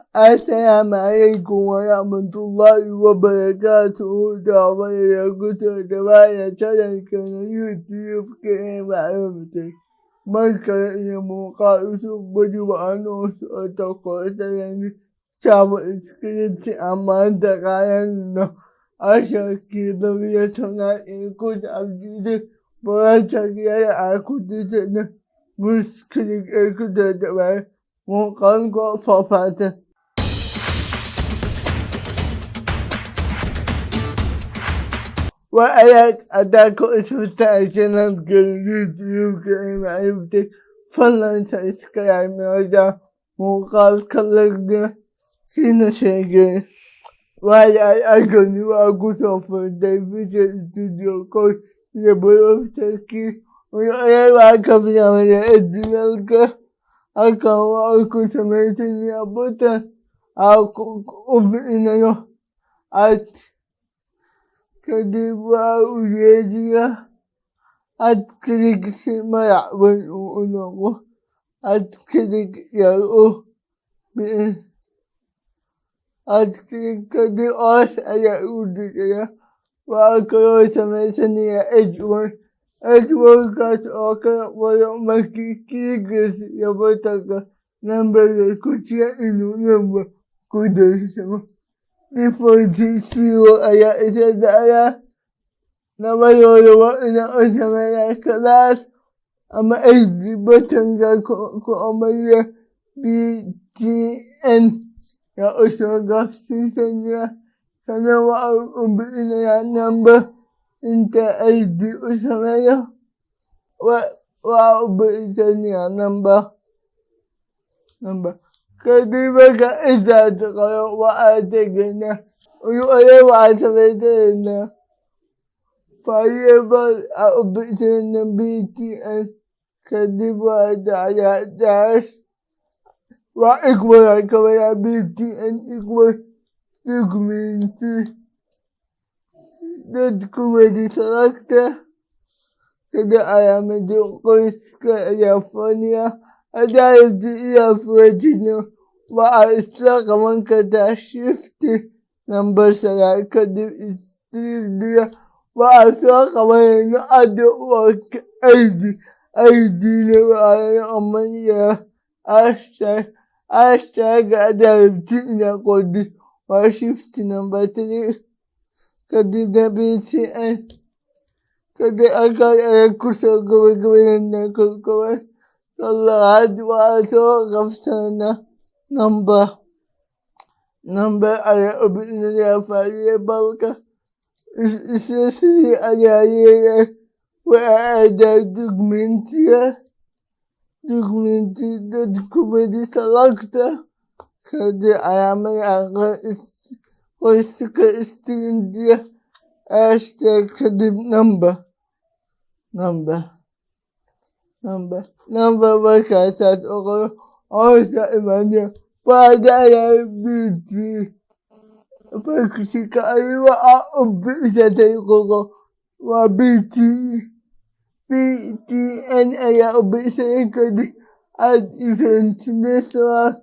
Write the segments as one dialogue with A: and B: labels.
A: Assalamu alaikum wa rahmatullahi wa barakatuhu da wani lokuta da baya channel na YouTube ke ma'aikata. Barka da mu ƙarusu gudu ba ano su a takwas da yanzu cewa iskiriti amma da kayan nan a shaki da biya tana ikuta abjidi ba ta gaya a kudu ta na muskilik ikuta da bayan mun kanko fafata. وأياك أداك أسفت عشان اليوتيوب كريم عرفتك فلان سأسكر مراجع مقال كلك ده سينا شاكر وأياك أكوني وأكو توفر دايفيس الاستوديو كود يبرو بتركي وأياك أكو بنعمل الدمالك أكو سميتني أبوتا أكو أبنى يو كدبا وجيجيا أتكلك سما يعبن ونقو أتكلك يرؤو أتكلك كدي أوس أيعود كيا وأكرو سميسني أجوان كاس أوكرا ولمكي كيكس يبتك نمبر كتيا إنو نمبر كودر سما Difotisiwo aya ita da aya na bayowa ina osamana class ama aiki batanga ko amaya BTN ya osoga sisanya kana wa umbi ina ya number inta aiki osamana wa umbi ita ya number كديبك إذا تقرأ وآتقنا ويقول وآتقنا فيبال أبتنا BTN كديب على داش وإكبر كبير BTN إكبر دوكمنتي سلكته كده أيام دوكويس كاليفورنيا أدايت إلى فرجنا وأسلق من كدا شفت نمبر سلاك دي استريبيا وأسلق من أدوك أيدي وعلى أمانيا أشتاق أدايت إلى قد وشفت نمبر تري كدي BTN كدي أكاد أكسر قبل كل الله وأتوقف سنة نمبر على ابن اليافعي بالك إساسي على وأعدى دوكمنتي سلكته كدي أعمل أغا وستك استرندية أشتاق كدي نمبر بكاسات أخرى أوسع إيمانيا بعد على بيتي فكسك أيوة أبئتي قرى وبيتي BTN أيا أبئتي كدي أد إيفنت نسوى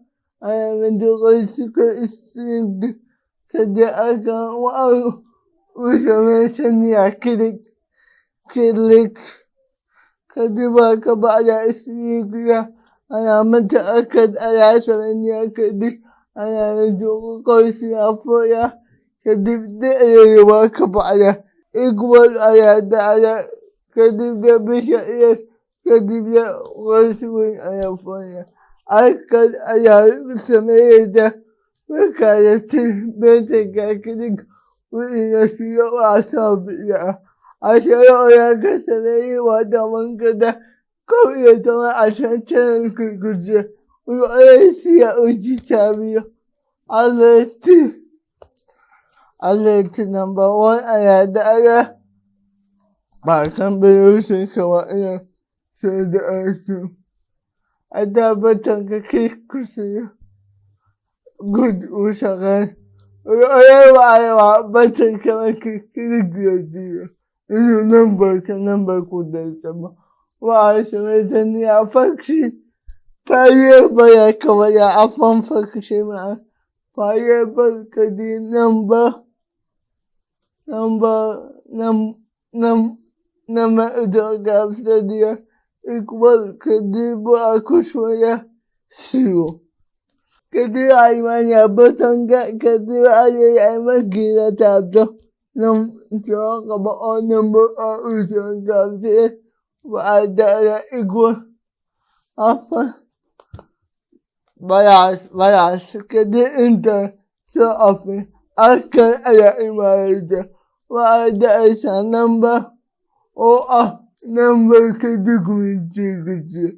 A: أيا من دقيسك استرند كدي أكا وشمسني كلك كدبك بعد إسرائيل أنا متأكد على سمني كدي أنا نجوم قوسي أفويا كدب دئي واكب على إقبال على دعلا كدب بشئيس كدب غرسوين على أفويا أكد على سميدة وكانت بيتك كدك وإنسي وأصاب لها عشان أولاك سمي ودمان كده قوية تما عشان كان كجة ويأتي أوجي تابية على نمبر 1 أنا دالا باكن بيوسن كوانا سيدأتو أدابتن كيكوسي قد وشغال ويأيوا بطن كما كيكوسي إنه نمبر كنمبر كده سما وعشان أفكشي Fireball kawai a fanfaka shi ma fireball kadi number gabsadiya equal kadi bu akushwaya siyo. Kadi aymanya batanga kadi aymagira tabdo nam joga ba on number gabse wa da equal afa balas kadi inta so often akan aya imarita wa da isa number o number kadi kunci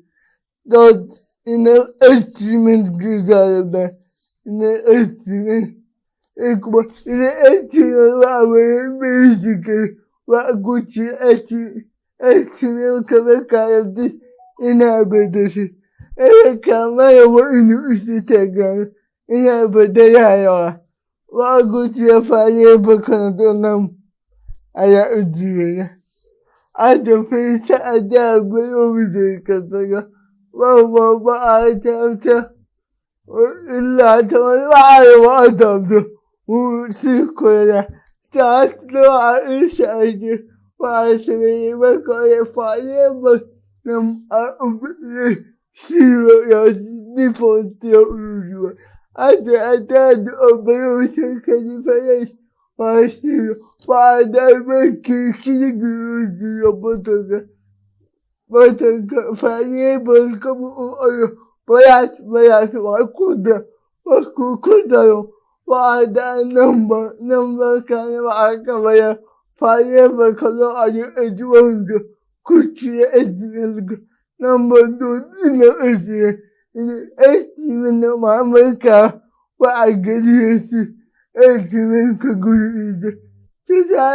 A: dot ina estimate gizarda ina estimate equal ina estimate wa basic wa kuci estimate kayati ina bedashi kamar wa inu istitaga ina bedaya yawa wa kuci ya fare bakan donan aya ujiya ada fita ada bayo bide kasaga wa ta illa ta wa ta sikoya ta a isha ake wa asiri ba ko ya fare ba nam siro ya default ya uruwa ada da obayo kaji fare wa siro wa da ba kiki ya botoga fare ba kabu oyo bayas wa kuda wa da number kan wa kabaya fare ba kazo ayu ejuwanga kuchi ejilga number do ina ina mamaka wa agadi ejilga kaguri tisa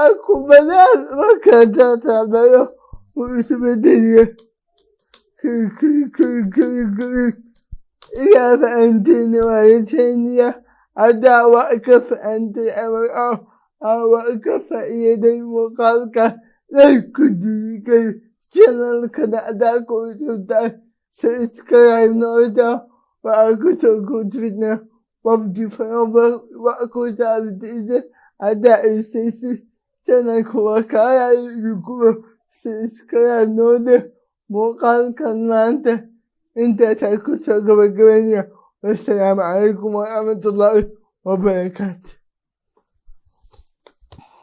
A: akubala wakata tabayo usbedeye iya fa'antini wa yataniya adawa kafa'anti awa kafa yadai muqalka laikudi kai channel kada adako tuta subscribe noita wa akuto kutwina wabdi fayamba wa akuta abdize ada isisi channel kuwa kaya yukuwa subscribe noita muqalka nanta انت تاكل شغل الجوانية والسلام عليكم ورحمة الله وبركاته.